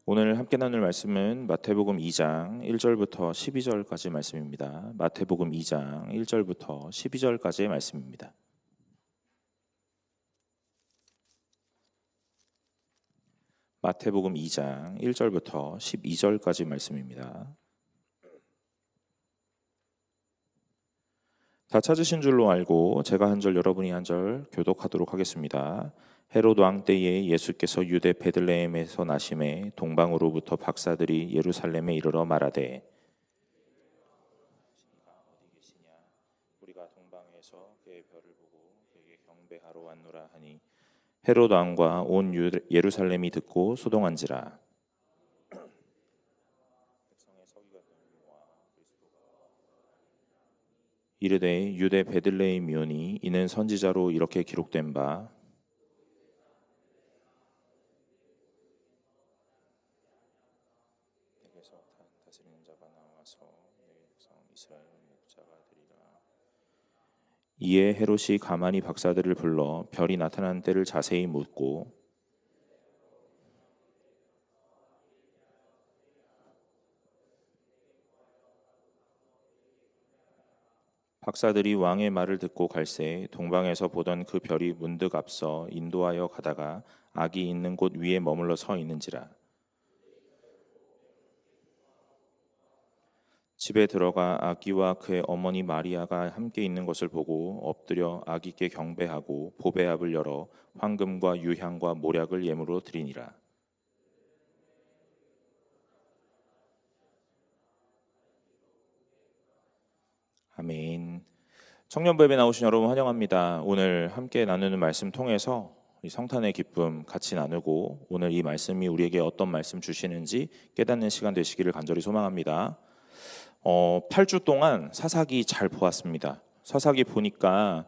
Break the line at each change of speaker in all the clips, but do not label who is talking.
오늘 함께 나눌 말씀은 마태복음 2장 1절부터 12절까지 말씀입니다. 마태복음 2장 1절부터 12절까지의 말씀입니다. 마태복음 2장 1절부터 12절까지 말씀입니다. 다 찾으신 줄로 알고 제가 한 절 여러분이 한 절 교독하도록 하겠습니다. 헤롯 왕 때에 예수께서 유대 베들레헴에서 나심에 동방으로부터 박사들이 예루살렘에 이르러 말하되 어디 계시냐 우리가 동방에서 그의 별을 보고 그에게 경배하러 왔노라 하니 헤롯 왕과 온 예루살렘이 듣고 소동한지라. 이르되 유대 베들레헴이오니 이는 선지자로 이렇게 기록된 바 내게서 다스리는 자가 나와서 내 백성 이스라엘 목자가 되리라. 이에 헤롯이 가만히 박사들을 불러 별이 나타난 때를 자세히 묻고 박사들이 왕의 말을 듣고 갈새 동방에서 보던 그 별이 문득 앞서 인도하여 가다가 아기 있는 곳 위에 머물러 서 있는지라. 집에 들어가 아기와 그의 어머니 마리아가 함께 있는 것을 보고 엎드려 아기께 경배하고 보배압을 열어 황금과 유향과 모략을 예물로 드리니라. 아멘. 청년부 예배 나오신 여러분 환영합니다. 오늘 함께 나누는 말씀 통해서 이 성탄의 기쁨 같이 나누고 오늘 이 말씀이 우리에게 어떤 말씀 주시는지 깨닫는 시간 되시기를 간절히 소망합니다. 8주 동안 사사기 잘 보았습니다. 사사기 보니까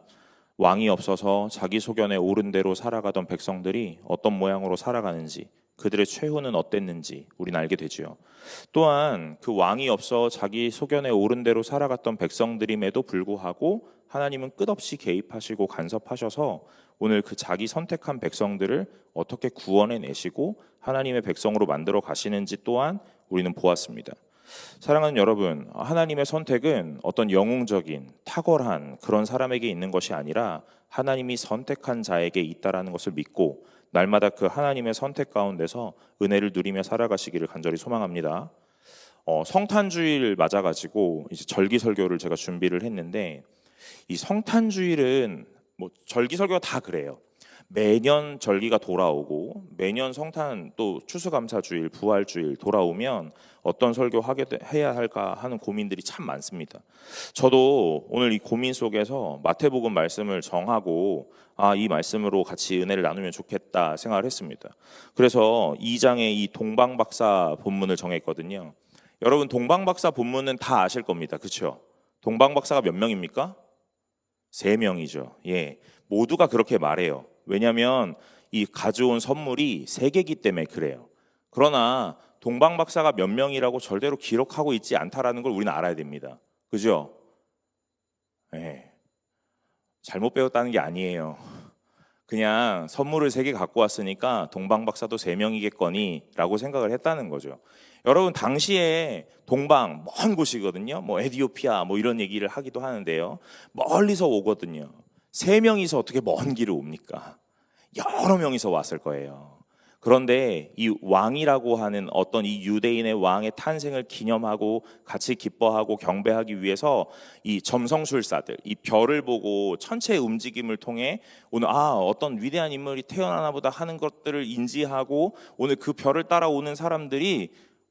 왕이 없어서 자기 소견에 옳은 대로 살아가던 백성들이 어떤 모양으로 살아가는지 그들의 최후는 어땠는지 우리는 알게 되죠. 또한 그 왕이 없어 자기 소견에 옳은 대로 살아갔던 백성들임에도 불구하고 하나님은 끝없이 개입하시고 간섭하셔서 오늘 그 자기 선택한 백성들을 어떻게 구원해 내시고 하나님의 백성으로 만들어 가시는지 또한 우리는 보았습니다. 사랑하는 여러분, 하나님의 선택은 어떤 영웅적인 탁월한 그런 사람에게 있는 것이 아니라 하나님이 선택한 자에게 있다라는 것을 믿고 날마다 그 하나님의 선택 가운데서 은혜를 누리며 살아가시기를 간절히 소망합니다. 성탄주일 맞아가지고 이제 절기설교를 제가 준비를 했는데 이 성탄주일은 뭐 절기설교가 다 그래요. 매년 절기가 돌아오고 매년 성탄 또 추수감사주일, 부활주일 돌아오면 어떤 설교 해야 할까 하는 고민들이 참 많습니다. 저도 오늘 이 고민 속에서 마태복음 말씀을 정하고 이 말씀으로 같이 은혜를 나누면 좋겠다 생각을 했습니다. 그래서 2장의 이 동방박사 본문을 정했거든요. 여러분 동방박사 본문은 다 아실 겁니다. 그렇죠? 동방박사가 몇 명입니까? 3명이죠. 예, 모두가 그렇게 말해요. 왜냐하면 이 가져온 선물이 3개이기 때문에 그래요. 그러나 동방박사가 몇 명이라고 절대로 기록하고 있지 않다라는 걸 우리는 알아야 됩니다. 그죠? 네. 잘못 배웠다는 게 아니에요. 그냥 선물을 3개 갖고 왔으니까 동방박사도 3명이겠거니 라고 생각을 했다는 거죠. 여러분 당시에 동방 먼 곳이거든요. 뭐 에티오피아 뭐 이런 얘기를 하기도 하는데요. 멀리서 오거든요. 3명이서 어떻게 먼 길을 옵니까? 여러 명이서 왔을 거예요. 그런데 이 왕이라고 하는 어떤 이 유대인의 왕의 탄생을 기념하고 같이 기뻐하고 경배하기 위해서 이 점성술사들, 이 별을 보고 천체의 움직임을 통해 오늘 어떤 위대한 인물이 태어나나 보다 하는 것들을 인지하고 오늘 그 별을 따라오는 사람들이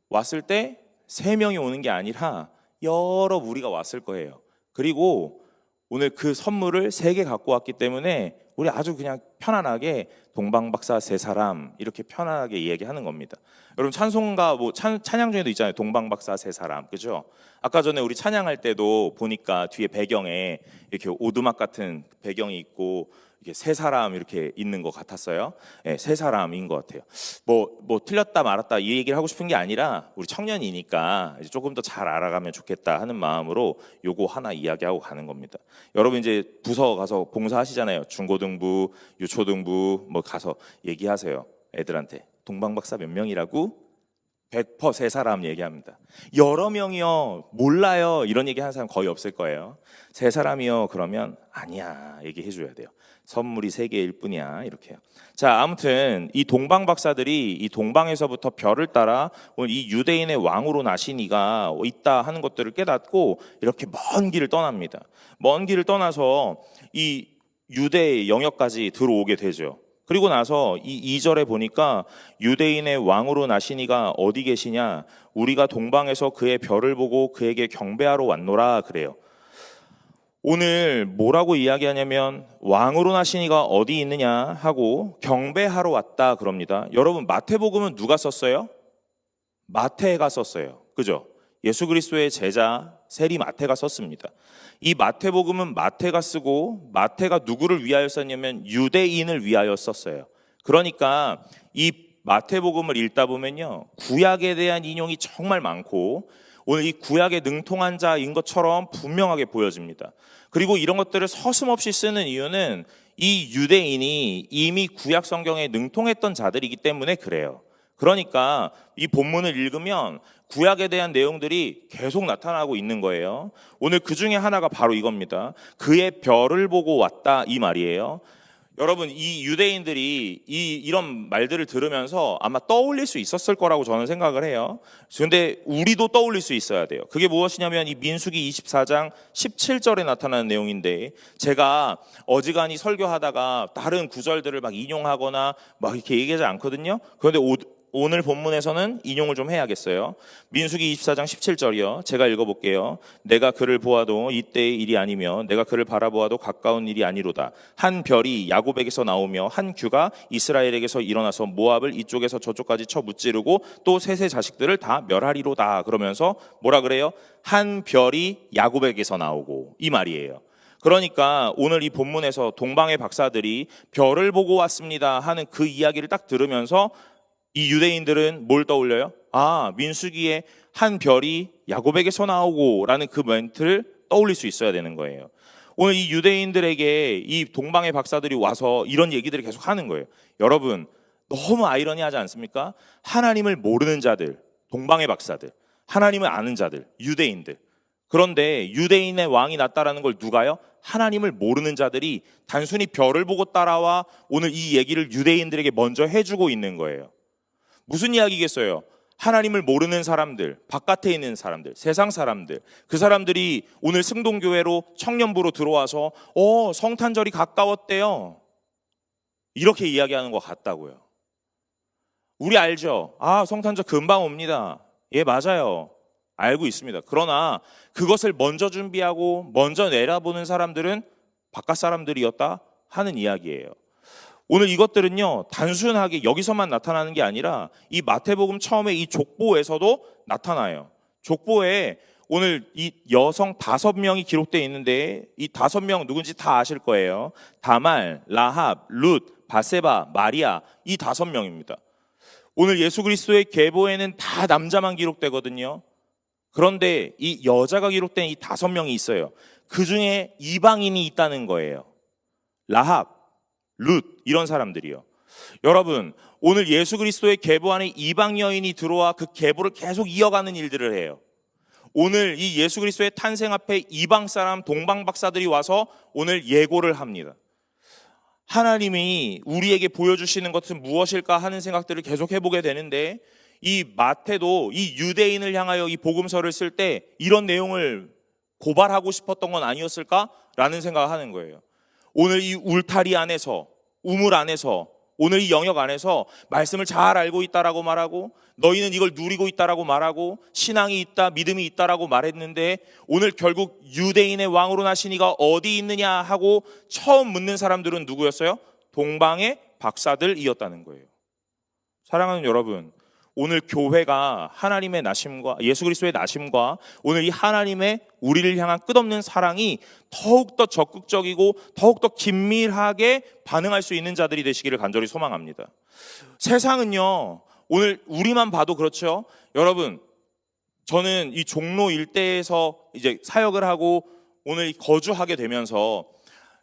왔을 때 3명이 오는 게 아니라 여러 무리가 왔을 거예요. 그리고 오늘 그 선물을 3개 갖고 왔기 때문에 우리 아주 그냥 편안하게 동방박사 3사람 이렇게 편안하게 이야기하는 겁니다. 여러분 찬송가 찬양 중에도 있잖아요. 동방박사 3사람, 그죠? 아까 전에 우리 찬양할 때도 보니까 뒤에 배경에 이렇게 오두막 같은 배경이 있고 이게 3사람 이렇게 있는 것 같았어요. 네, 3사람인 것 같아요. 뭐 틀렸다 말았다 이 얘기를 하고 싶은 게 아니라 우리 청년이니까 이제 조금 더 잘 알아가면 좋겠다 하는 마음으로 요거 하나 이야기하고 가는 겁니다. 여러분 이제 부서 가서 봉사하시잖아요. 중고등부, 유초등부 뭐 가서 얘기하세요. 애들한테 동방박사 몇 명이라고? 100% 세 사람 얘기합니다. 여러 명이요, 몰라요, 이런 얘기 하는 사람 거의 없을 거예요. 세 사람이요, 그러면 아니야, 얘기해 줘야 돼요. 선물이 3개일 뿐이야, 이렇게요. 자, 아무튼 이 동방 박사들이 이 동방에서부터 별을 따라 오늘 이 유대인의 왕으로 나시니가 있다 하는 것들을 깨닫고 이렇게 먼 길을 떠납니다. 먼 길을 떠나서 이 유대의 영역까지 들어오게 되죠. 그리고 나서 이 2절에 보니까 유대인의 왕으로 나시니가 어디 계시냐? 우리가 동방에서 그의 별을 보고 그에게 경배하러 왔노라 그래요. 오늘 뭐라고 이야기하냐면 왕으로 나시니가 어디 있느냐 하고 경배하러 왔다 그럽니다. 여러분, 마태복음은 누가 썼어요? 마태가 썼어요. 그죠? 예수 그리스도의 제자 세리 마태가 썼습니다. 이 마태복음은 마태가 쓰고, 마태가 누구를 위하여 썼냐면 유대인을 위하여 썼어요. 그러니까 이 마태복음을 읽다 보면요, 구약에 대한 인용이 정말 많고 오늘 이 구약에 능통한 자인 것처럼 분명하게 보여집니다. 그리고 이런 것들을 서슴없이 쓰는 이유는 이 유대인이 이미 구약 성경에 능통했던 자들이기 때문에 그래요. 그러니까 이 본문을 읽으면 구약에 대한 내용들이 계속 나타나고 있는 거예요. 오늘 그 중에 하나가 바로 이겁니다. 그의 별을 보고 왔다, 이 말이에요. 여러분, 이 유대인들이 이런 말들을 들으면서 아마 떠올릴 수 있었을 거라고 저는 생각을 해요. 그런데 우리도 떠올릴 수 있어야 돼요. 그게 무엇이냐면 이 민수기 24장 17절에 나타나는 내용인데, 제가 어지간히 설교하다가 다른 구절들을 막 인용하거나 막 이렇게 얘기하지 않거든요. 그런데 오늘 본문에서는 인용을 좀 해야겠어요. 민수기 24장 17절이요. 제가 읽어볼게요. 내가 그를 보아도 이때의 일이 아니며 내가 그를 바라보아도 가까운 일이 아니로다. 한 별이 야곱에게서 나오며 한 규가 이스라엘에게서 일어나서 모압을 이쪽에서 저쪽까지 쳐 무찌르고 또 셋의 자식들을 다 멸하리로다. 그러면서 뭐라 그래요? 한 별이 야곱에게서 나오고, 이 말이에요. 그러니까 오늘 이 본문에서 동방의 박사들이 별을 보고 왔습니다 하는 그 이야기를 딱 들으면서 이 유대인들은 뭘 떠올려요? 아, 민수기에 한 별이 야곱에게서 나오고 라는 그 멘트를 떠올릴 수 있어야 되는 거예요. 오늘 이 유대인들에게 이 동방의 박사들이 와서 이런 얘기들을 계속 하는 거예요. 여러분, 너무 아이러니하지 않습니까? 하나님을 모르는 자들, 동방의 박사들, 하나님을 아는 자들, 유대인들. 그런데 유대인의 왕이 났다라는 걸 누가요? 하나님을 모르는 자들이 단순히 별을 보고 따라와 오늘 이 얘기를 유대인들에게 먼저 해주고 있는 거예요. 무슨 이야기겠어요? 하나님을 모르는 사람들, 바깥에 있는 사람들, 세상 사람들, 그 사람들이 오늘 승동교회로 청년부로 들어와서 성탄절이 가까웠대요. 이렇게 이야기하는 것 같다고요. 우리 알죠? 아, 성탄절 금방 옵니다. 예, 맞아요. 알고 있습니다. 그러나 그것을 먼저 준비하고 먼저 내다보는 사람들은 바깥 사람들이었다 하는 이야기예요. 오늘 이것들은요, 단순하게 여기서만 나타나는 게 아니라 이 마태복음 처음에 이 족보에서도 나타나요. 족보에 오늘 이 여성 5명이 기록되어 있는데 이 5명 누군지 다 아실 거예요. 다말, 라합, 룻, 바세바, 마리아, 이 5명입니다. 오늘 예수 그리스도의 계보에는 다 남자만 기록되거든요. 그런데 이 여자가 기록된 이 5명이 있어요. 그 중에 이방인이 있다는 거예요. 라합, 룻, 이런 사람들이요. 여러분, 오늘 예수 그리스도의 계보 안에 이방 여인이 들어와 그 계보를 계속 이어가는 일들을 해요. 오늘 이 예수 그리스도의 탄생 앞에 이방 사람, 동방 박사들이 와서 오늘 예고를 합니다. 하나님이 우리에게 보여주시는 것은 무엇일까 하는 생각들을 계속 해보게 되는데, 이 마태도 이 유대인을 향하여 이 복음서를 쓸 때 이런 내용을 고발하고 싶었던 건 아니었을까라는 생각을 하는 거예요. 오늘 이 울타리 안에서, 우물 안에서, 오늘 이 영역 안에서 말씀을 잘 알고 있다라고 말하고, 너희는 이걸 누리고 있다라고 말하고, 신앙이 있다, 믿음이 있다라고 말했는데, 오늘 결국 유대인의 왕으로 나시니가 어디 있느냐 하고 처음 묻는 사람들은 누구였어요? 동방의 박사들이었다는 거예요. 사랑하는 여러분, 오늘 교회가 하나님의 나심과 예수 그리스도의 나심과 오늘 이 하나님의 우리를 향한 끝없는 사랑이 더욱더 적극적이고 더욱더 긴밀하게 반응할 수 있는 자들이 되시기를 간절히 소망합니다. 세상은요, 오늘 우리만 봐도 그렇죠. 여러분, 저는 이 종로 일대에서 이제 사역을 하고 오늘 거주하게 되면서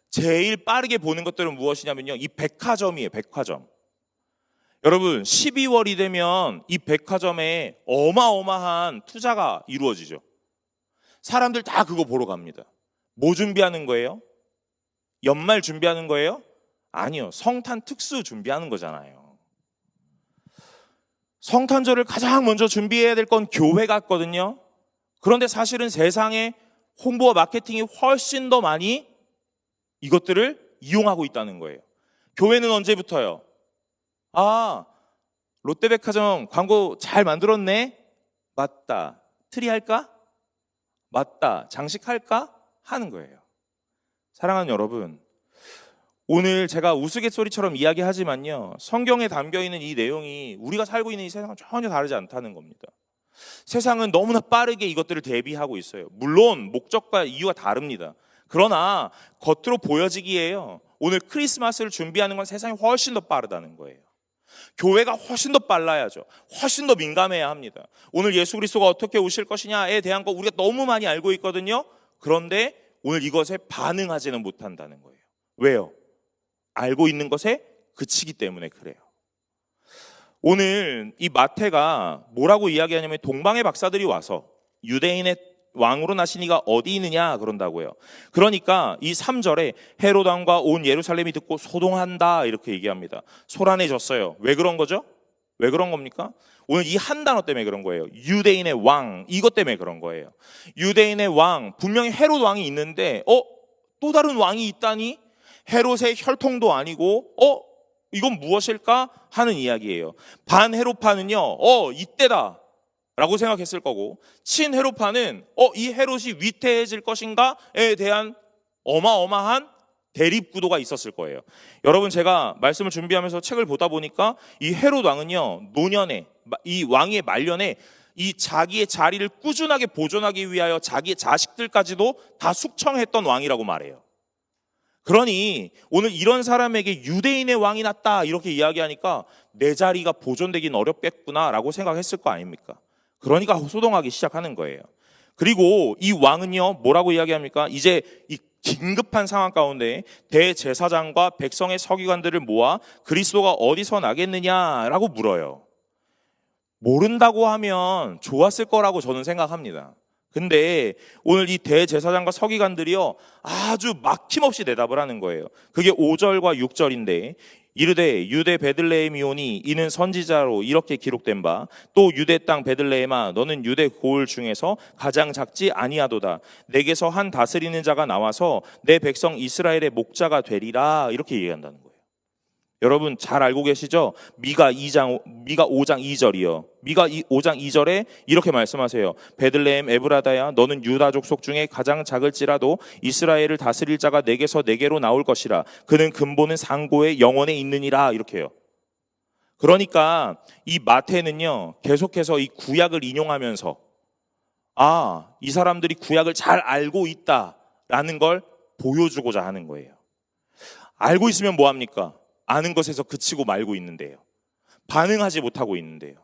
제일 빠르게 보는 것들은 무엇이냐면요, 이 백화점이에요. 백화점. 여러분 12월이 되면 이 백화점에 어마어마한 투자가 이루어지죠. 사람들 다 그거 보러 갑니다. 뭐 준비하는 거예요? 연말 준비하는 거예요? 아니요. 성탄 특수 준비하는 거잖아요. 성탄절을 가장 먼저 준비해야 될 건 교회 같거든요. 그런데 사실은 세상에 홍보와 마케팅이 훨씬 더 많이 이것들을 이용하고 있다는 거예요. 교회는 언제부터요? 아, 롯데백화점 광고 잘 만들었네? 맞다. 트리 할까? 맞다. 장식할까? 하는 거예요. 사랑하는 여러분, 오늘 제가 우스갯소리처럼 이야기하지만요, 성경에 담겨있는 이 내용이 우리가 살고 있는 이 세상은 전혀 다르지 않다는 겁니다. 세상은 너무나 빠르게 이것들을 대비하고 있어요. 물론 목적과 이유가 다릅니다. 그러나 겉으로 보여지기에요, 오늘 크리스마스를 준비하는 건 세상이 훨씬 더 빠르다는 거예요. 교회가 훨씬 더 빨라야죠. 훨씬 더 민감해야 합니다. 오늘 예수 그리스도가 어떻게 오실 것이냐에 대한 거 우리가 너무 많이 알고 있거든요. 그런데 오늘 이것에 반응하지는 못한다는 거예요. 왜요? 알고 있는 것에 그치기 때문에 그래요. 오늘 이 마태가 뭐라고 이야기하냐면, 동방의 박사들이 와서 유대인의 왕으로 나신 이가 어디 있느냐 그런다고요. 그러니까 이 3절에 헤롯 왕과 온 예루살렘이 듣고 소동한다 이렇게 얘기합니다. 소란해졌어요. 왜 그런 거죠? 왜 그런 겁니까? 오늘 이 한 단어 때문에 그런 거예요. 유대인의 왕, 이것 때문에 그런 거예요. 유대인의 왕, 분명히 헤롯 왕이 있는데 또 다른 왕이 있다니? 헤롯의 혈통도 아니고 이건 무엇일까 하는 이야기예요. 반헤롯파는요, 이때다 라고 생각했을 거고, 친헤롯파는 이 헤롯이 위태해질 것인가에 대한 어마어마한 대립구도가 있었을 거예요. 여러분, 제가 말씀을 준비하면서 책을 보다 보니까 이 헤롯 왕은요, 노년에, 이 왕위의 말년에 이 자기의 자리를 꾸준하게 보존하기 위하여 자기의 자식들까지도 다 숙청했던 왕이라고 말해요. 그러니 오늘 이런 사람에게 유대인의 왕이 났다 이렇게 이야기하니까 내 자리가 보존되긴 어렵겠구나라고 생각했을 거 아닙니까? 그러니까 소동하기 시작하는 거예요. 그리고 이 왕은요, 뭐라고 이야기합니까? 이제 이 긴급한 상황 가운데 대제사장과 백성의 서기관들을 모아 그리스도가 어디서 나겠느냐라고 물어요. 모른다고 하면 좋았을 거라고 저는 생각합니다. 근데 오늘 이 대제사장과 서기관들이요, 아주 막힘없이 대답을 하는 거예요. 그게 5절과 6절인데, 이르되 유대 베들레헴이오니 이는 선지자로 이렇게 기록된 바, 또 유대 땅 베들레헴아 너는 유대 고을 중에서 가장 작지 아니하도다. 내게서 한 다스리는 자가 나와서 내 백성 이스라엘의 목자가 되리라. 이렇게 얘기한다는 거예요. 여러분 잘 알고 계시죠? 미가 5장 2절이요. 미가 5장 2절에 이렇게 말씀하세요. 베들레헴 에브라다야 너는 유다 족속 중에 가장 작을지라도 이스라엘을 다스릴 자가 내게서 내게로 나올 것이라. 그는 근본은 상고의 영원에 있느니라. 이렇게요. 그러니까 이 마태는요, 계속해서 이 구약을 인용하면서 이 사람들이 구약을 잘 알고 있다라는 걸 보여주고자 하는 거예요. 알고 있으면 뭐합니까? 아는 것에서 그치고 말고 있는데요. 반응하지 못하고 있는데요.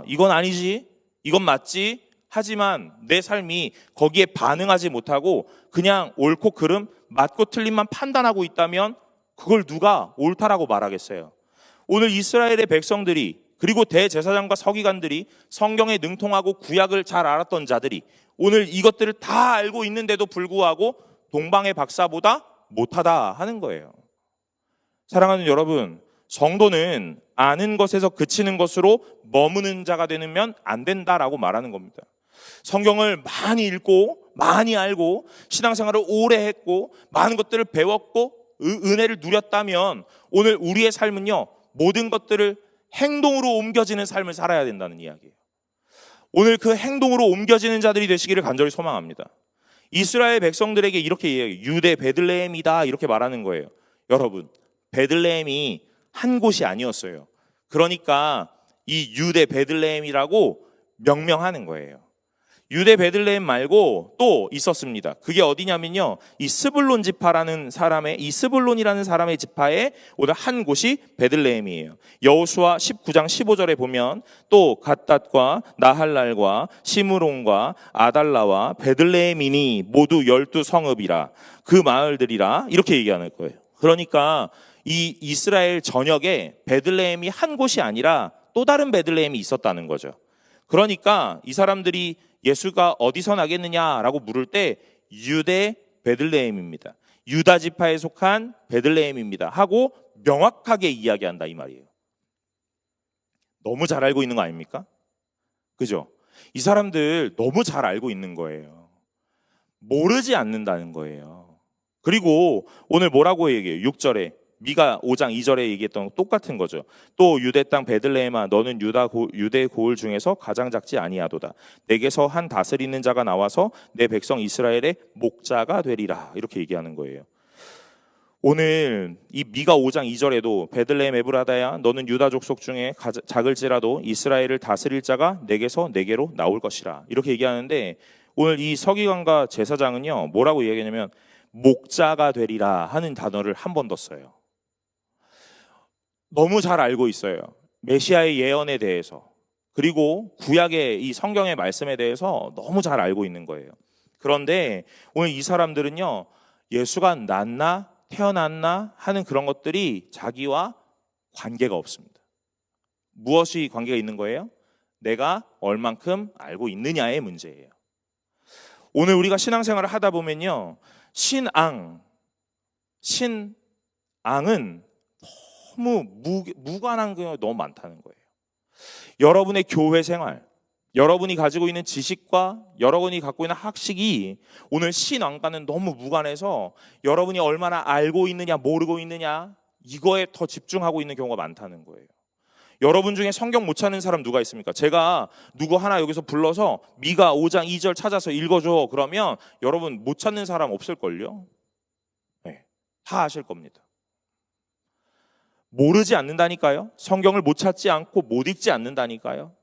이건 아니지, 이건 맞지, 하지만 내 삶이 거기에 반응하지 못하고 그냥 옳고 그름, 맞고 틀림만 판단하고 있다면 그걸 누가 옳다라고 말하겠어요? 오늘 이스라엘의 백성들이, 그리고 대제사장과 서기관들이, 성경에 능통하고 구약을 잘 알았던 자들이 오늘 이것들을 다 알고 있는데도 불구하고 동방의 박사보다 못하다 하는 거예요. 사랑하는 여러분, 성도는 아는 것에서 그치는 것으로 머무는 자가 되면 안 된다라고 말하는 겁니다. 성경을 많이 읽고 많이 알고 신앙생활을 오래 했고 많은 것들을 배웠고 은혜를 누렸다면 오늘 우리의 삶은요, 모든 것들을 행동으로 옮겨지는 삶을 살아야 된다는 이야기예요. 오늘 그 행동으로 옮겨지는 자들이 되시기를 간절히 소망합니다. 이스라엘 백성들에게 이렇게 이야기해요. 유대 베들레헴이다 이렇게 말하는 거예요. 여러분, 베들레헴이 한 곳이 아니었어요. 그러니까 이 유대 베들레헴이라고 명명하는 거예요. 유대 베들레헴 말고 또 있었습니다. 그게 어디냐면요, 이 스불론 지파라는 사람의, 이 스불론이라는 사람의 지파에 오늘 한 곳이 베들레헴이에요. 여호수아 19장 15절에 보면 또 갓닷과 나할랄과 시므론과 아달라와 베들레헴이니 모두 12성읍이라 그 마을들이라 이렇게 얘기하는 거예요. 그러니까 이 이스라엘 전역에 베들레헴이 한 곳이 아니라 또 다른 베들레헴이 있었다는 거죠. 그러니까 이 사람들이 예수가 어디서 나겠느냐라고 물을 때 유대 베들레헴입니다. 유다 지파에 속한 베들레헴입니다 하고 명확하게 이야기한다 이 말이에요. 너무 잘 알고 있는 거 아닙니까? 그죠? 이 사람들 너무 잘 알고 있는 거예요. 모르지 않는다는 거예요. 그리고 오늘 뭐라고 얘기해요? 6절에 미가 5장 2절에 얘기했던 거 똑같은 거죠. 또 유대 땅 베들레헴아 너는 유대 고을 중에서 가장 작지 아니하도다. 내게서 한 다스리는 자가 나와서 내 백성 이스라엘의 목자가 되리라. 이렇게 얘기하는 거예요. 오늘 이 미가 5장 2절에도 베들레헴 에브라다야 너는 유다 족속 중에 작을지라도 이스라엘을 다스릴 자가 내게서 내게로 나올 것이라. 이렇게 얘기하는데 오늘 이 서기관과 제사장은요 뭐라고 얘기하냐면 목자가 되리라 하는 단어를 한 번 더 써요. 너무 잘 알고 있어요. 메시아의 예언에 대해서 그리고 구약의 이 성경의 말씀에 대해서 너무 잘 알고 있는 거예요. 그런데 오늘 이 사람들은요 예수가 낳나 태어났나 하는 그런 것들이 자기와 관계가 없습니다. 무엇이 관계가 있는 거예요? 내가 얼만큼 알고 있느냐의 문제예요. 오늘 우리가 신앙생활을 하다 보면요 신앙은 너무 무관한 게 너무 많다는 거예요. 여러분의 교회 생활, 여러분이 가지고 있는 지식과 여러분이 갖고 있는 학식이 오늘 신앙과는 너무 무관해서 여러분이 얼마나 알고 있느냐 모르고 있느냐 이거에 더 집중하고 있는 경우가 많다는 거예요. 여러분 중에 성경 못 찾는 사람 누가 있습니까? 제가 누구 하나 여기서 불러서 미가 5장 2절 찾아서 읽어줘 그러면 여러분 못 찾는 사람 없을걸요? 네, 다 아실 겁니다. 모르지 않는다니까요. 성경을 못 찾지 않고 못 읽지 않는다니까요.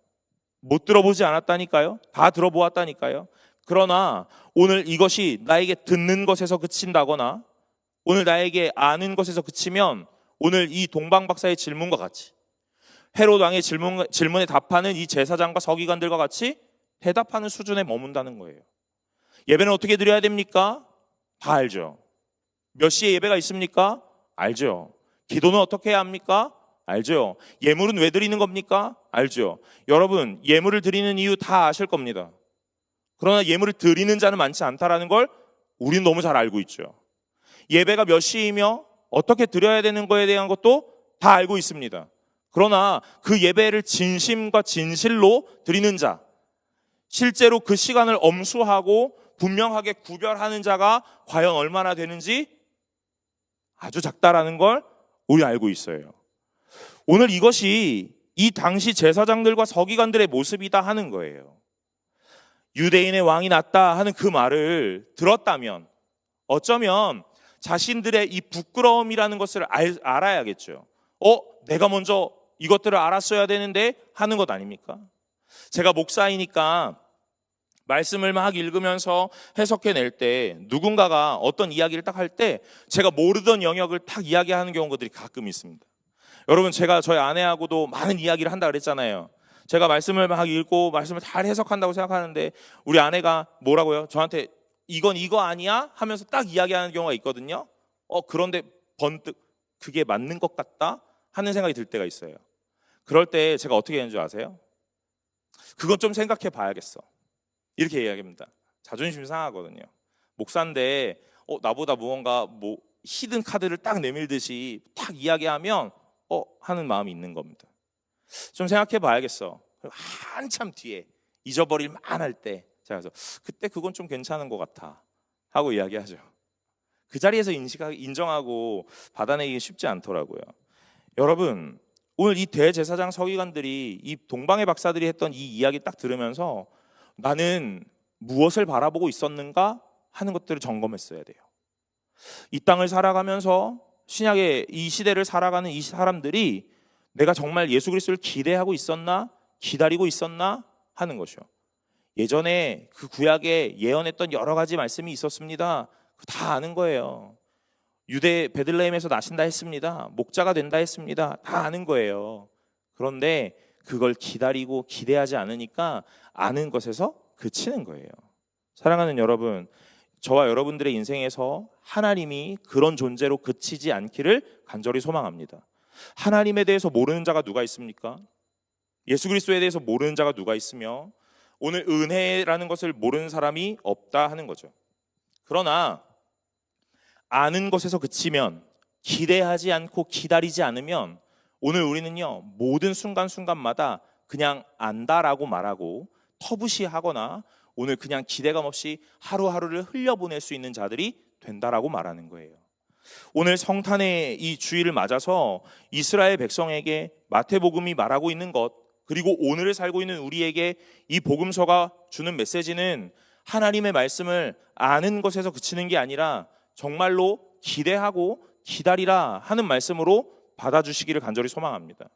못 들어보지 않았다니까요. 다 들어보았다니까요. 그러나 오늘 이것이 나에게 듣는 것에서 그친다거나 오늘 나에게 아는 것에서 그치면 오늘 이 동방박사의 질문과 같이 헤롯 왕의 질문에 답하는 이 제사장과 서기관들과 같이 대답하는 수준에 머문다는 거예요. 예배는 어떻게 드려야 됩니까? 다 알죠. 몇 시에 예배가 있습니까? 알죠. 기도는 어떻게 해야 합니까? 알죠. 예물은 왜 드리는 겁니까? 알죠. 여러분 예물을 드리는 이유 다 아실 겁니다. 그러나 예물을 드리는 자는 많지 않다라는 걸 우리는 너무 잘 알고 있죠. 예배가 몇 시이며 어떻게 드려야 되는 거에 대한 것도 다 알고 있습니다. 그러나 그 예배를 진심과 진실로 드리는 자, 실제로 그 시간을 엄수하고 분명하게 구별하는 자가 과연 얼마나 되는지 아주 작다라는 걸 우리 알고 있어요. 오늘 이것이 이 당시 제사장들과 서기관들의 모습이다 하는 거예요. 유대인의 왕이 났다 하는 그 말을 들었다면 어쩌면 자신들의 이 부끄러움이라는 것을 알아야겠죠. 내가 먼저 이것들을 알았어야 되는데 하는 것 아닙니까? 제가 목사이니까 말씀을 막 읽으면서 해석해낼 때 누군가가 어떤 이야기를 딱 할 때 제가 모르던 영역을 딱 이야기하는 경우들이 가끔 있습니다. 여러분 제가 저희 아내하고도 많은 이야기를 한다 그랬잖아요. 제가 말씀을 막 읽고 말씀을 잘 해석한다고 생각하는데 우리 아내가 뭐라고요? 저한테 이건 이거 아니야? 하면서 딱 이야기하는 경우가 있거든요. 그런데 번뜩 그게 맞는 것 같다 하는 생각이 들 때가 있어요. 그럴 때 제가 어떻게 하는 줄 아세요? 그건 좀 생각해 봐야겠어. 이렇게 이야기합니다. 자존심 상하거든요. 목사인데 나보다 무언가 히든 카드를 딱 내밀듯이 딱 이야기하면 하는 마음이 있는 겁니다. 좀 생각해 봐야겠어. 한참 뒤에 잊어버릴 만할 때 제가 그래서 그때 그건 좀 괜찮은 것 같아 하고 이야기하죠. 그 자리에서 인정하고 받아내기 쉽지 않더라고요. 여러분 오늘 이 대제사장 서기관들이 이 동방의 박사들이 했던 이 이야기 딱 들으면서 나는 무엇을 바라보고 있었는가 하는 것들을 점검했어야 돼요. 이 땅을 살아가면서 신약의 이 시대를 살아가는 이 사람들이 내가 정말 예수 그리스도를 기대하고 있었나 기다리고 있었나 하는 것이요. 예전에 그 구약에 예언했던 여러 가지 말씀이 있었습니다. 다 아는 거예요. 유대 베들레헴에서 나신다 했습니다. 목자가 된다 했습니다. 다 아는 거예요. 그런데 그걸 기다리고 기대하지 않으니까 아는 것에서 그치는 거예요. 사랑하는 여러분, 저와 여러분들의 인생에서 하나님이 그런 존재로 그치지 않기를 간절히 소망합니다. 하나님에 대해서 모르는 자가 누가 있습니까? 예수 그리스도에 대해서 모르는 자가 누가 있으며 오늘 은혜라는 것을 모르는 사람이 없다 하는 거죠. 그러나 아는 것에서 그치면, 기대하지 않고 기다리지 않으면 오늘 우리는요, 모든 순간순간마다 그냥 안다라고 말하고 터부시하거나 오늘 그냥 기대감 없이 하루하루를 흘려보낼 수 있는 자들이 된다라고 말하는 거예요. 오늘 성탄의 이 주일을 맞아서 이스라엘 백성에게 마태복음이 말하고 있는 것, 그리고 오늘을 살고 있는 우리에게 이 복음서가 주는 메시지는 하나님의 말씀을 아는 것에서 그치는 게 아니라 정말로 기대하고 기다리라 하는 말씀으로 받아주시기를 간절히 소망합니다.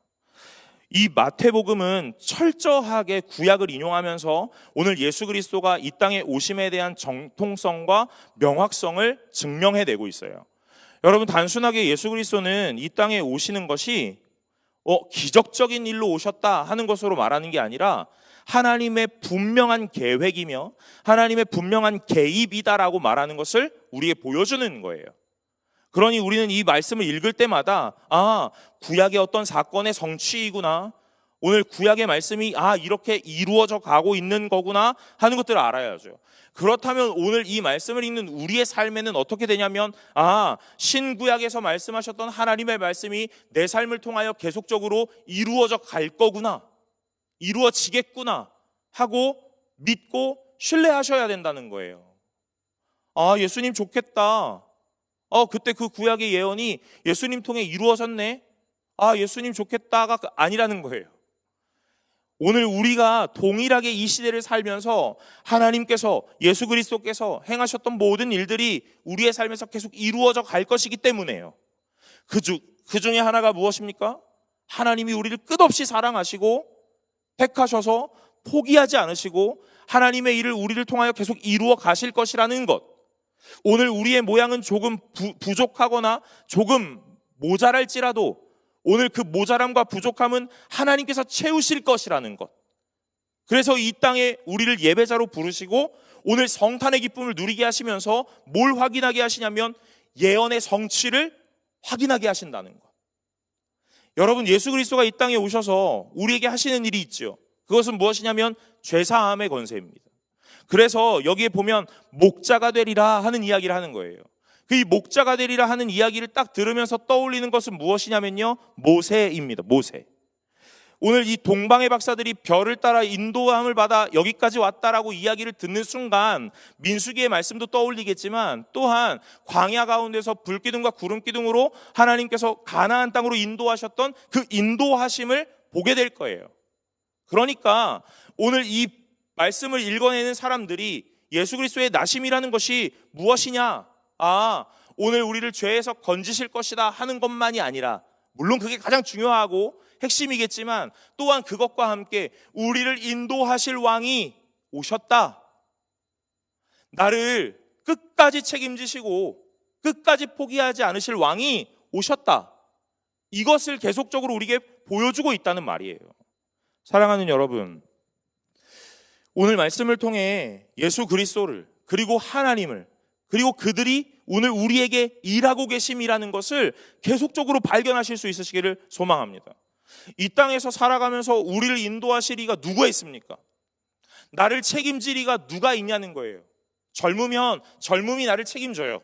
이 마태복음은 철저하게 구약을 인용하면서 오늘 예수 그리스도가 이 땅에 오심에 대한 정통성과 명확성을 증명해내고 있어요. 여러분, 단순하게 예수 그리스도는 이 땅에 오시는 것이 기적적인 일로 오셨다 하는 것으로 말하는 게 아니라 하나님의 분명한 계획이며 하나님의 분명한 개입이다라고 말하는 것을 우리에게 보여주는 거예요. 그러니 우리는 이 말씀을 읽을 때마다 구약의 어떤 사건의 성취이구나, 오늘 구약의 말씀이 이렇게 이루어져 가고 있는 거구나 하는 것들을 알아야죠. 그렇다면 오늘 이 말씀을 읽는 우리의 삶에는 어떻게 되냐면 신구약에서 말씀하셨던 하나님의 말씀이 내 삶을 통하여 계속적으로 이루어져 갈 거구나, 이루어지겠구나 하고 믿고 신뢰하셔야 된다는 거예요. 예수님 좋겠다. 그때 그 구약의 예언이 예수님 통해 이루어졌네. 예수님 좋겠다가 아니라는 거예요. 오늘 우리가 동일하게 이 시대를 살면서 하나님께서, 예수 그리스도께서 행하셨던 모든 일들이 우리의 삶에서 계속 이루어져 갈 것이기 때문에요. 그 중에 하나가 무엇입니까? 하나님이 우리를 끝없이 사랑하시고 택하셔서 포기하지 않으시고 하나님의 일을 우리를 통하여 계속 이루어 가실 것이라는 것. 오늘 우리의 모양은 조금 부족하거나 조금 모자랄지라도 오늘 그 모자람과 부족함은 하나님께서 채우실 것이라는 것. 그래서 이 땅에 우리를 예배자로 부르시고 오늘 성탄의 기쁨을 누리게 하시면서 뭘 확인하게 하시냐면 예언의 성취를 확인하게 하신다는 것. 여러분, 예수 그리스도가 이 땅에 오셔서 우리에게 하시는 일이 있죠. 그것은 무엇이냐면 죄사함의 권세입니다. 그래서 여기에 보면 목자가 되리라 하는 이야기를 하는 거예요. 이 목자가 되리라 하는 이야기를 딱 들으면서 떠올리는 것은 무엇이냐면요, 모세입니다. 모세. 오늘 이 동방의 박사들이 별을 따라 인도함을 받아 여기까지 왔다라고 이야기를 듣는 순간 민수기의 말씀도 떠올리겠지만 또한 광야 가운데서 불기둥과 구름기둥으로 하나님께서 가나안 땅으로 인도하셨던 그 인도하심을 보게 될 거예요. 그러니까 오늘 이 말씀을 읽어내는 사람들이 예수 그리스도의 나심이라는 것이 무엇이냐, 오늘 우리를 죄에서 건지실 것이다 하는 것만이 아니라, 물론 그게 가장 중요하고 핵심이겠지만 또한 그것과 함께 우리를 인도하실 왕이 오셨다, 나를 끝까지 책임지시고 끝까지 포기하지 않으실 왕이 오셨다, 이것을 계속적으로 우리에게 보여주고 있다는 말이에요. 사랑하는 여러분, 오늘 말씀을 통해 예수 그리스도를, 그리고 하나님을, 그리고 그들이 오늘 우리에게 일하고 계심이라는 것을 계속적으로 발견하실 수 있으시기를 소망합니다. 이 땅에서 살아가면서 우리를 인도하실 이가 누가 있습니까? 나를 책임질 이가 누가 있냐는 거예요. 젊으면 젊음이 나를 책임져요.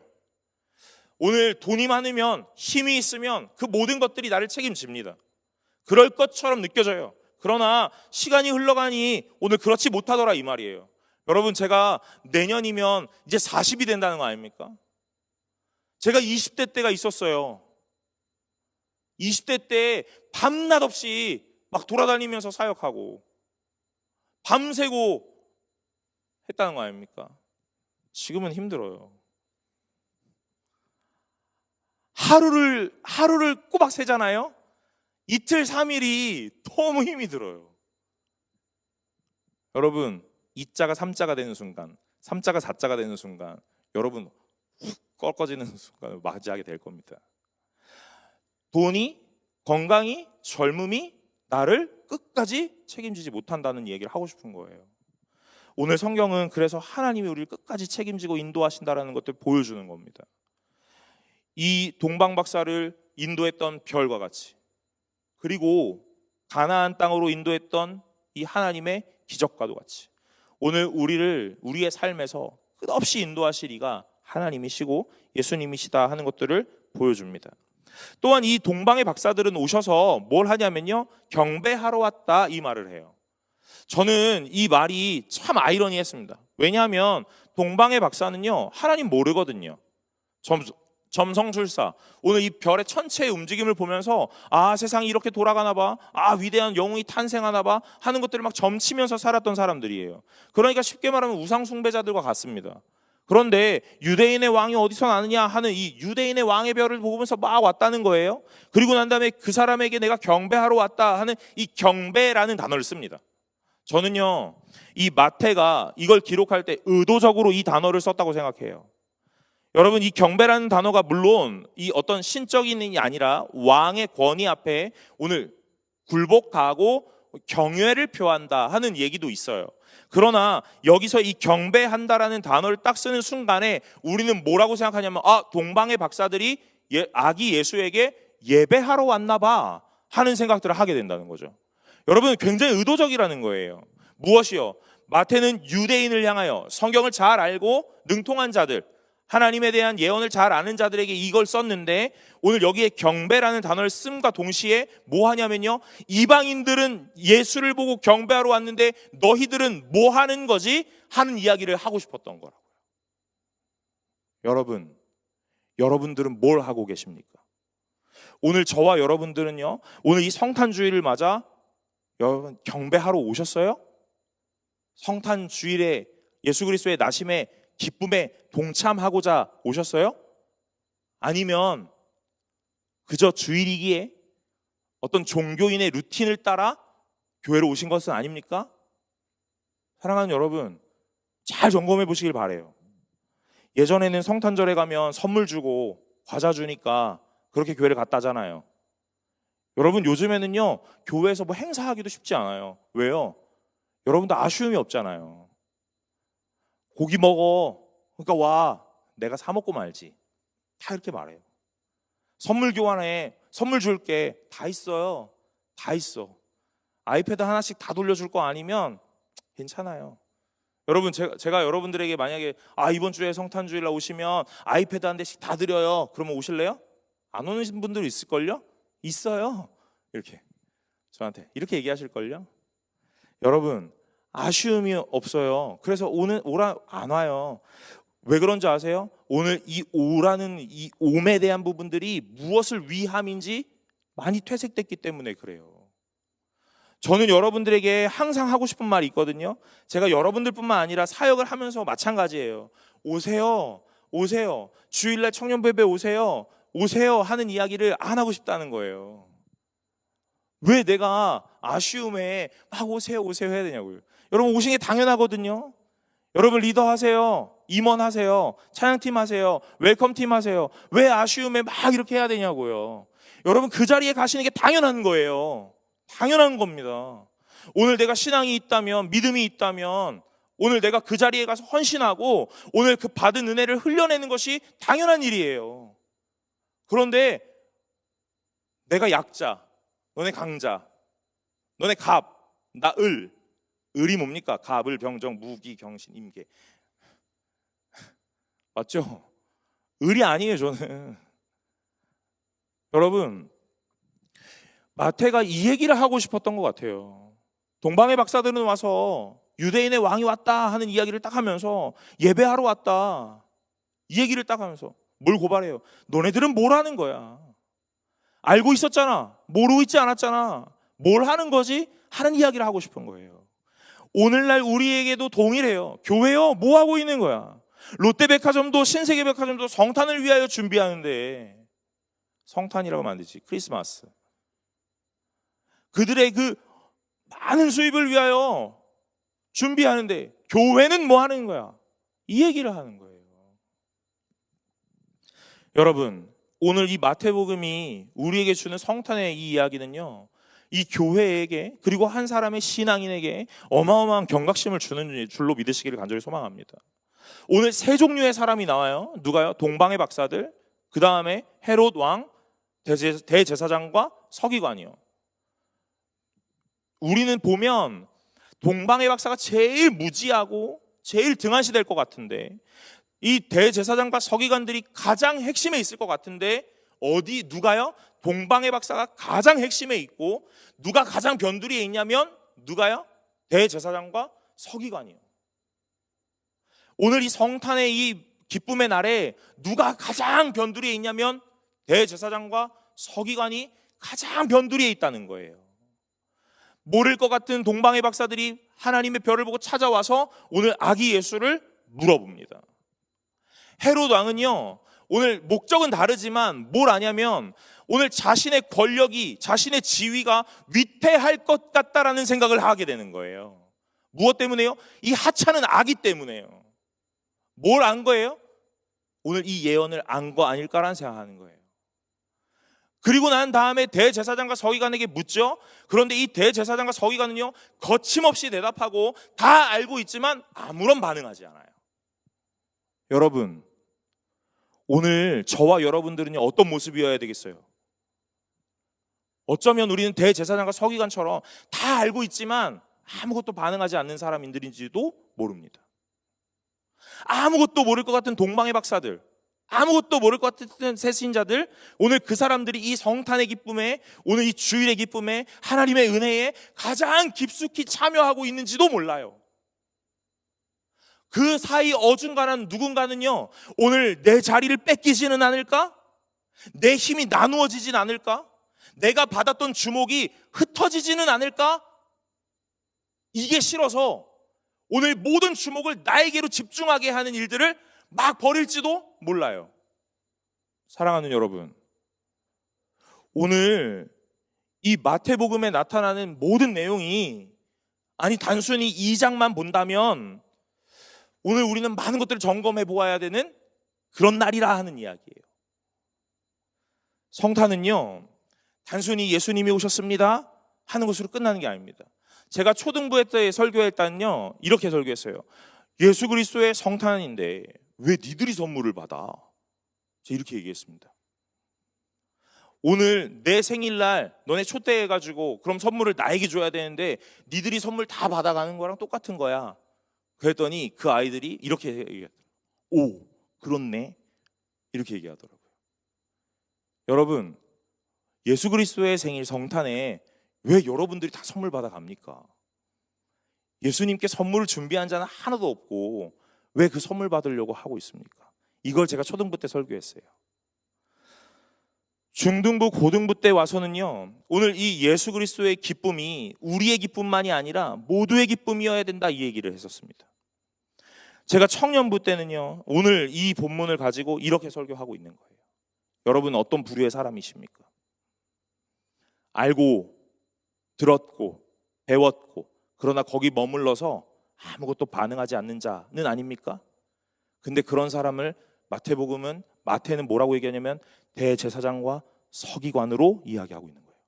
오늘 돈이 많으면, 힘이 있으면 그 모든 것들이 나를 책임집니다. 그럴 것처럼 느껴져요. 그러나 시간이 흘러가니 오늘 그렇지 못하더라 이 말이에요. 여러분, 제가 내년이면 이제 40이 된다는 거 아닙니까? 제가 20대 때가 있었어요. 20대 때 밤낮 없이 막 돌아다니면서 사역하고 밤새고 했다는 거 아닙니까? 지금은 힘들어요. 하루를 꼬박 세잖아요. 이틀 3일이 너무 힘이 들어요. 여러분, 2자가 3자가 되는 순간, 3자가 4자가 되는 순간 여러분 훅 꺾어지는 순간을 맞이하게 될 겁니다. 돈이, 건강이, 젊음이 나를 끝까지 책임지지 못한다는 얘기를 하고 싶은 거예요. 오늘 성경은 그래서 하나님이 우리를 끝까지 책임지고 인도하신다라는 것을 보여주는 겁니다. 이 동방 박사를 인도했던 별과 같이, 그리고 가나안 땅으로 인도했던 이 하나님의 기적과도 같이, 오늘 우리의 삶에서 끝없이 인도하실 이가 하나님이시고 예수님이시다 하는 것들을 보여줍니다. 또한 이 동방의 박사들은 오셔서 뭘 하냐면요, 경배하러 왔다 이 말을 해요. 저는 이 말이 참 아이러니했습니다. 왜냐하면 동방의 박사는요, 하나님 모르거든요. 점성술사, 오늘 이 별의 천체의 움직임을 보면서 세상이 이렇게 돌아가나 봐, 위대한 영웅이 탄생하나 봐 하는 것들을 막 점치면서 살았던 사람들이에요. 그러니까 쉽게 말하면 우상 숭배자들과 같습니다. 그런데 유대인의 왕이 어디서 나느냐 하는 이 유대인의 왕의 별을 보면서 막 왔다는 거예요. 그리고 난 다음에 그 사람에게 내가 경배하러 왔다 하는 이 경배라는 단어를 씁니다. 저는요, 이 마태가 이걸 기록할 때 의도적으로 이 단어를 썼다고 생각해요. 여러분, 이 경배라는 단어가 물론 이 어떤 신적인 이 아니라 왕의 권위 앞에 오늘 굴복하고 경외를 표한다 하는 얘기도 있어요. 그러나 여기서 이 경배한다라는 단어를 딱 쓰는 순간에 우리는 뭐라고 생각하냐면 동방의 박사들이 아기 예수에게 예배하러 왔나 봐 하는 생각들을 하게 된다는 거죠. 여러분, 굉장히 의도적이라는 거예요. 무엇이요? 마태는 유대인을 향하여 성경을 잘 알고 능통한 자들, 하나님에 대한 예언을 잘 아는 자들에게 이걸 썼는데, 오늘 여기에 경배라는 단어를 씀과 동시에 뭐 하냐면요, 이방인들은 예수를 보고 경배하러 왔는데 너희들은 뭐 하는 거지? 하는 이야기를 하고 싶었던 거라고요. 여러분들은 뭘 하고 계십니까? 오늘 저와 여러분들은요, 오늘 이 성탄주일을 맞아 여러분 경배하러 오셨어요? 성탄주일에 예수 그리스도의 나심에 기쁨에 동참하고자 오셨어요? 아니면 그저 주일이기에 어떤 종교인의 루틴을 따라 교회로 오신 것은 아닙니까? 사랑하는 여러분, 잘 점검해 보시길 바라요. 예전에는 성탄절에 가면 선물 주고 과자 주니까 그렇게 교회를 갔다잖아요. 여러분, 요즘에는요, 교회에서 뭐 행사하기도 쉽지 않아요. 왜요? 여러분도 아쉬움이 없잖아요. 고기 먹어. 그러니까 와. 내가 사 먹고 말지. 다 이렇게 말해요. 선물 교환해. 선물 줄게. 다 있어요. 다 있어. 아이패드 하나씩 다 돌려줄 거 아니면 괜찮아요. 여러분, 제가 여러분들에게 만약에 이번 주에 성탄주일날 오시면 아이패드 한 대씩 다 드려요. 그러면 오실래요? 안 오는 분들 있을걸요? 있어요. 이렇게 저한테 이렇게 얘기하실걸요? 여러분, 아쉬움이 없어요. 그래서 오늘 오라 안 와요. 왜 그런지 아세요? 오늘 이 오라는 이 옴에 대한 부분들이 무엇을 위함인지 많이 퇴색됐기 때문에 그래요. 저는 여러분들에게 항상 하고 싶은 말이 있거든요. 제가 여러분들뿐만 아니라 사역을 하면서 마찬가지예요. 오세요. 주일날 청년부에 오세요 하는 이야기를 안 하고 싶다는 거예요. 왜 내가 아쉬움에 막 오세요 해야 되냐고요. 여러분, 오신 게 당연하거든요. 여러분, 리더 하세요. 임원 하세요. 찬양팀 하세요. 웰컴팀 하세요. 왜 아쉬움에 막 이렇게 해야 되냐고요. 여러분, 그 자리에 가시는 게 당연한 거예요. 당연한 겁니다. 오늘 내가 신앙이 있다면, 믿음이 있다면 오늘 내가 그 자리에 가서 헌신하고 오늘 그 받은 은혜를 흘려내는 것이 당연한 일이에요. 그런데 내가 약자, 너네 강자, 너네 갑, 나 을. 을이 뭡니까? 갑, 을, 병정, 무기, 경신, 임계. 맞죠? 을이 아니에요, 저는. 여러분, 마태가 이 얘기를 하고 싶었던 것 같아요. 동방의 박사들은 와서 유대인의 왕이 왔다 하는 이야기를 딱 하면서 예배하러 왔다, 이 얘기를 딱 하면서 뭘 고발해요? 너네들은 뭘 하는 거야? 알고 있었잖아. 모르고 있지 않았잖아. 뭘 하는 거지? 하는 이야기를 하고 싶은 거예요. 오늘날 우리에게도 동일해요. 교회요, 뭐 하고 있는 거야? 롯데백화점도 신세계백화점도 성탄을 위하여 준비하는데, 성탄이라고 만들지, 크리스마스. 그들의 그 많은 수입을 위하여 준비하는데 교회는 뭐 하는 거야? 이 얘기를 하는 거예요. 여러분, 오늘 이 마태복음이 우리에게 주는 성탄의 이 이야기는요, 이 교회에게 그리고 한 사람의 신앙인에게 어마어마한 경각심을 주는 줄로 믿으시기를 간절히 소망합니다. 오늘 세 종류의 사람이 나와요. 누가요? 동방의 박사들, 그 다음에 헤롯 왕, 대제사장과 서기관이요. 우리는 보면 동방의 박사가 제일 무지하고 제일 등한시될 것 같은데, 이 대제사장과 서기관들이 가장 핵심에 있을 것 같은데, 누가요? 동방의 박사가 가장 핵심에 있고, 누가 가장 변두리에 있냐면 누가요? 대제사장과 서기관이요. 오늘 이 성탄의 이 기쁨의 날에 누가 가장 변두리에 있냐면 대제사장과 서기관이 가장 변두리에 있다는 거예요. 모를 것 같은 동방의 박사들이 하나님의 별을 보고 찾아와서 오늘 아기 예수를 물어봅니다. 헤롯 왕은요, 오늘 목적은 다르지만 뭘 아냐면 오늘 자신의 권력이, 자신의 지위가 위태할 것 같다라는 생각을 하게 되는 거예요. 무엇 때문에요? 이 하찮은 아기 때문에요. 뭘 안 거예요? 오늘 이 예언을 안 거 아닐까라는 생각하는 거예요. 그리고 난 다음에 대제사장과 서기관에게 묻죠. 그런데 이 대제사장과 서기관은요, 거침없이 대답하고 다 알고 있지만 아무런 반응하지 않아요. 여러분, 오늘 저와 여러분들은 어떤 모습이어야 되겠어요? 어쩌면 우리는 대제사장과 서기관처럼 다 알고 있지만 아무것도 반응하지 않는 사람들인지도 모릅니다. 아무것도 모를 것 같은 동방의 박사들, 아무것도 모를 것 같은 새신자들, 오늘 그 사람들이 이 성탄의 기쁨에, 오늘 이 주일의 기쁨에, 하나님의 은혜에 가장 깊숙이 참여하고 있는지도 몰라요. 그 사이 어중간한 누군가는요, 오늘 내 자리를 뺏기지는 않을까? 내 힘이 나누어지진 않을까? 내가 받았던 주목이 흩어지지는 않을까? 이게 싫어서 오늘 모든 주목을 나에게로 집중하게 하는 일들을 막 벌일지도 몰라요. 사랑하는 여러분, 오늘 이 마태복음에 나타나는 모든 내용이, 아니 단순히 2장만 본다면 오늘 우리는 많은 것들을 점검해 보아야 되는 그런 날이라 하는 이야기예요. 성탄은요, 단순히 예수님이 오셨습니다 하는 것으로 끝나는 게 아닙니다. 제가 초등부 때 설교할 때는요, 이렇게 설교했어요. 예수 그리스도의 성탄인데 왜 니들이 선물을 받아? 제가 이렇게 얘기했습니다. 오늘 내 생일날 너네 초대해가지고 그럼 선물을 나에게 줘야 되는데 니들이 선물 다 받아가는 거랑 똑같은 거야. 그랬더니 그 아이들이 이렇게 얘기하더라고요. 오, 그렇네. 이렇게 얘기하더라고요. 여러분, 예수 그리스도의 생일 성탄에 왜 여러분들이 다 선물 받아갑니까? 예수님께 선물을 준비한 자는 하나도 없고 왜 그 선물 받으려고 하고 있습니까? 이걸 제가 초등부 때 설교했어요. 중등부, 고등부 때 와서는요, 오늘 이 예수 그리스도의 기쁨이 우리의 기쁨만이 아니라 모두의 기쁨이어야 된다, 이 얘기를 했었습니다. 제가 청년부 때는요, 오늘 이 본문을 가지고 이렇게 설교하고 있는 거예요. 여러분, 어떤 부류의 사람이십니까? 알고 들었고 배웠고 그러나 거기 머물러서 아무것도 반응하지 않는 자는 아닙니까? 근데 그런 사람을 마태는 뭐라고 얘기하냐면 대제사장과 서기관으로 이야기하고 있는 거예요.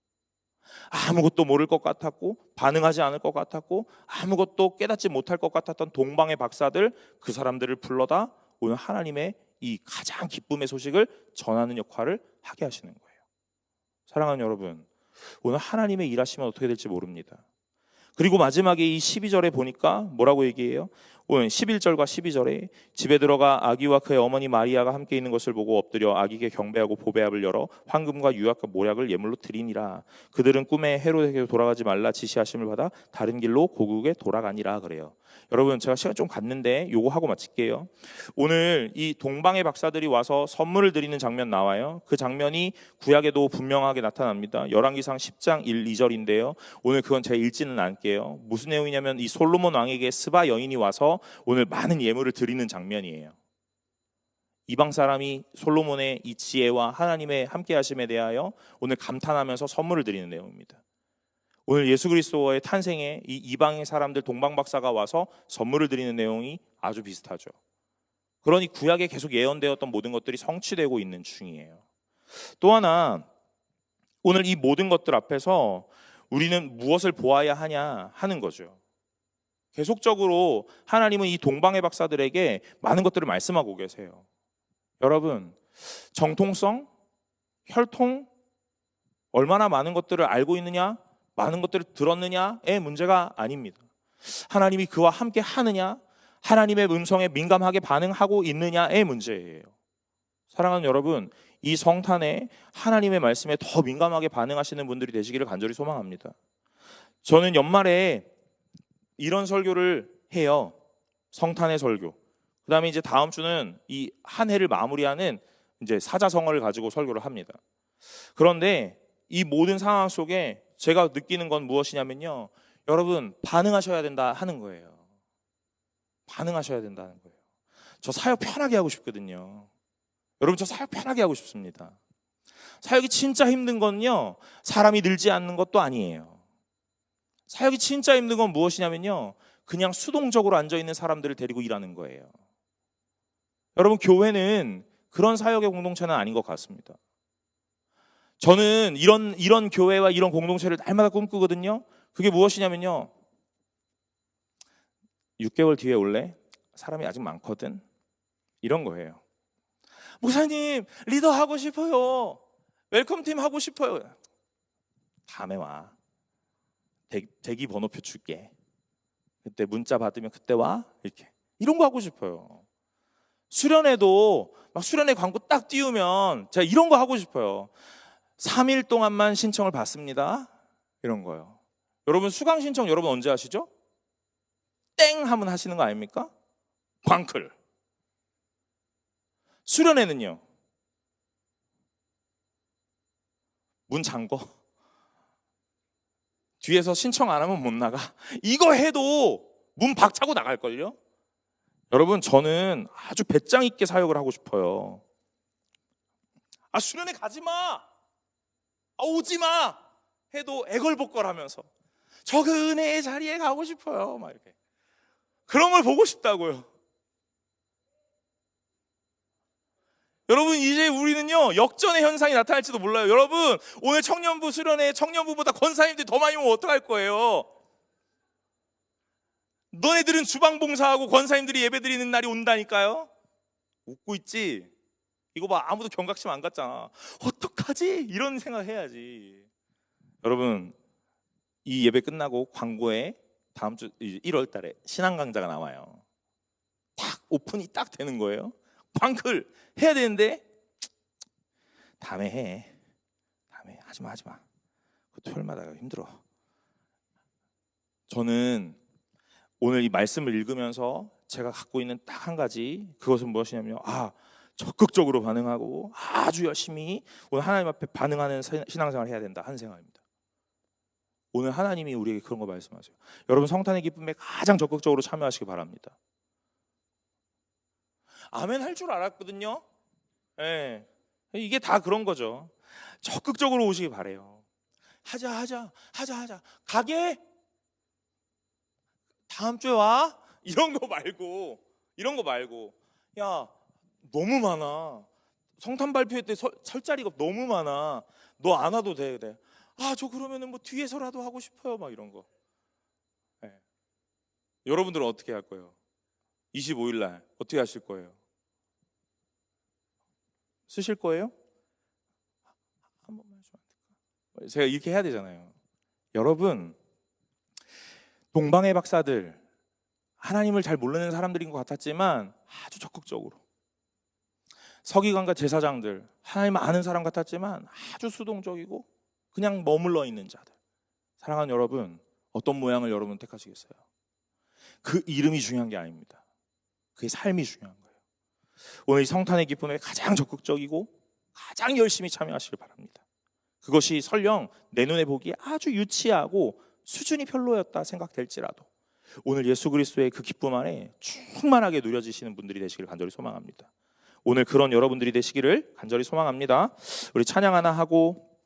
아무것도 모를 것 같았고 반응하지 않을 것 같았고 아무것도 깨닫지 못할 것 같았던 동방의 박사들, 그 사람들을 불러다 오늘 하나님의 이 가장 기쁨의 소식을 전하는 역할을 하게 하시는 거예요. 사랑하는 여러분, 오늘 하나님의 일하시면 어떻게 될지 모릅니다. 그리고 마지막에 이 12절에 보니까 뭐라고 얘기해요? 오늘 11절과 12절에 집에 들어가 아기와 그의 어머니 마리아가 함께 있는 것을 보고 엎드려 아기에게 경배하고 보배압을 열어 황금과 유약과 모략을 예물로 드리니라. 그들은 꿈에 헤롯에게 돌아가지 말라 지시하심을 받아 다른 길로 고국에 돌아가니라 그래요. 여러분, 제가 시간 좀 갔는데 요거 하고 마칠게요. 오늘 이 동방의 박사들이 와서 선물을 드리는 장면 나와요. 그 장면이 구약에도 분명하게 나타납니다. 열왕기상 10장 1, 2절인데요. 오늘 그건 제가 읽지는 않을게요. 무슨 내용이냐면 이 솔로몬 왕에게 스바 여인이 와서 오늘 많은 예물을 드리는 장면이에요. 이방 사람이 솔로몬의 이 지혜와 하나님의 함께 하심에 대하여 오늘 감탄하면서 선물을 드리는 내용입니다. 오늘 예수 그리스도의 탄생에 이 이방의 사람들 동방 박사가 와서 선물을 드리는 내용이 아주 비슷하죠. 그러니 구약에 계속 예언되었던 모든 것들이 성취되고 있는 중이에요. 또 하나, 오늘 이 모든 것들 앞에서 우리는 무엇을 보아야 하냐 하는 거죠. 계속적으로 하나님은 이 동방의 박사들에게 많은 것들을 말씀하고 계세요. 여러분, 정통성, 혈통, 얼마나 많은 것들을 알고 있느냐, 많은 것들을 들었느냐의 문제가 아닙니다. 하나님이 그와 함께 하느냐, 하나님의 음성에 민감하게 반응하고 있느냐의 문제예요. 사랑하는 여러분, 이 성탄에 하나님의 말씀에 더 민감하게 반응하시는 분들이 되시기를 간절히 소망합니다. 저는 연말에 이런 설교를 해요. 성탄의 설교. 그다음에 이제 다음 주는 이 한 해를 마무리하는 이제 사자성어를 가지고 설교를 합니다. 그런데 이 모든 상황 속에 제가 느끼는 건 무엇이냐면요. 여러분, 반응하셔야 된다 하는 거예요. 반응하셔야 된다는 거예요. 저 사역 편하게 하고 싶거든요. 여러분, 저 사역 편하게 하고 싶습니다. 사역이 진짜 힘든 건요, 사람이 늘지 않는 것도 아니에요. 사역이 진짜 힘든 건 무엇이냐면요, 그냥 수동적으로 앉아있는 사람들을 데리고 일하는 거예요. 여러분, 교회는 그런 사역의 공동체는 아닌 것 같습니다. 저는 이런 교회와 이런 공동체를 날마다 꿈꾸거든요. 그게 무엇이냐면요, 6개월 뒤에 올래? 사람이 아직 많거든. 이런 거예요. 목사님, 리더 하고 싶어요. 웰컴팀 하고 싶어요. 다음에 와. 대기 번호표 줄게. 그때 문자 받으면 그때 와. 이렇게. 이런 거 하고 싶어요. 수련회도 막 수련회 광고 딱 띄우면 제가 이런 거 하고 싶어요. 3일 동안만 신청을 받습니다. 이런 거요. 여러분, 수강 신청 여러분 언제 하시죠? 땡 하면 하시는 거 아닙니까? 광클. 수련회는요, 문 잠궈. 뒤에서 신청 안 하면 못 나가. 이거 해도 문 박차고 나갈걸요? 여러분, 저는 아주 배짱 있게 사역을 하고 싶어요. 수련회 가지 마! 오지 마! 해도 애걸복걸하면서 저 그 은혜의 자리에 가고 싶어요. 막 이렇게. 그런 걸 보고 싶다고요. 여러분, 이제 우리는요, 역전의 현상이 나타날지도 몰라요. 여러분, 오늘 청년부 수련회 청년부보다 권사님들이 더 많이 오면 어떡할 거예요? 너네들은 주방 봉사하고 권사님들이 예배 드리는 날이 온다니까요. 웃고 있지? 이거 봐, 아무도 경각심 안 갖잖아. 어떡하지? 이런 생각 해야지. 여러분, 이 예배 끝나고 광고에 다음 주 1월 달에 신앙 강좌가 나와요. 딱 오픈이 딱 되는 거예요. 광클 해야 되는데 다음에 해. 다음에 하지마. 그 토요일마다 힘들어. 저는 오늘 이 말씀을 읽으면서 제가 갖고 있는 딱 한 가지, 그것은 무엇이냐면요, 적극적으로 반응하고 아주 열심히 오늘 하나님 앞에 반응하는 신앙생활을 해야 된다 하는 생각입니다. 오늘 하나님이 우리에게 그런 거 말씀하세요. 여러분, 성탄의 기쁨에 가장 적극적으로 참여하시기 바랍니다. 아멘 할 줄 알았거든요. 네. 이게 다 그런 거죠. 적극적으로 오시기 바래요. 하자. 가게? 다음 주에 와? 이런 거 말고. 야, 너무 많아. 성탄 발표회 때 설 자리가 너무 많아. 너 안 와도 돼. 저 그러면은 뭐 뒤에서라도 하고 싶어요. 막 이런 거. 네. 여러분들은 어떻게 할 거예요? 25일 날 어떻게 하실 거예요? 쓰실 거예요? 한 번만 해주면 안 될까? 제가 이렇게 해야 되잖아요. 여러분, 동방의 박사들, 하나님을 잘 모르는 사람들인 것 같았지만 아주 적극적으로, 서기관과 제사장들, 하나님 아는 사람 같았지만 아주 수동적이고 그냥 머물러 있는 자들. 사랑하는 여러분, 어떤 모양을 여러분 택하시겠어요? 그 이름이 중요한 게 아닙니다. 그의 삶이 중요한 거예요. 오늘 이 성탄의 기쁨에 가장 적극적이고 가장 열심히 참여하시길 바랍니다. 그것이 설령 내 눈에 보기에 아주 유치하고 수준이 별로였다 생각될지라도 오늘 예수 그리스도의 그 기쁨 안에 충만하게 누려지시는 분들이 되시길 간절히 소망합니다. 오늘 그런 여러분들이 되시기를 간절히 소망합니다. 우리 찬양 하나 하고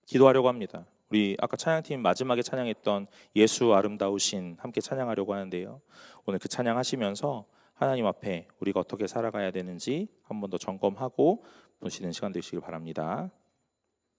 기도하려고 합니다. 우리 아까 찬양팀 마지막에 찬양했던 예수 아름다우신 함께 찬양하려고 하는데요. 오늘 그 찬양하시면서 하나님 앞에 우리가 어떻게 살아가야 되는지 한 번 더 점검하고 보시는 시간 되시길 바랍니다.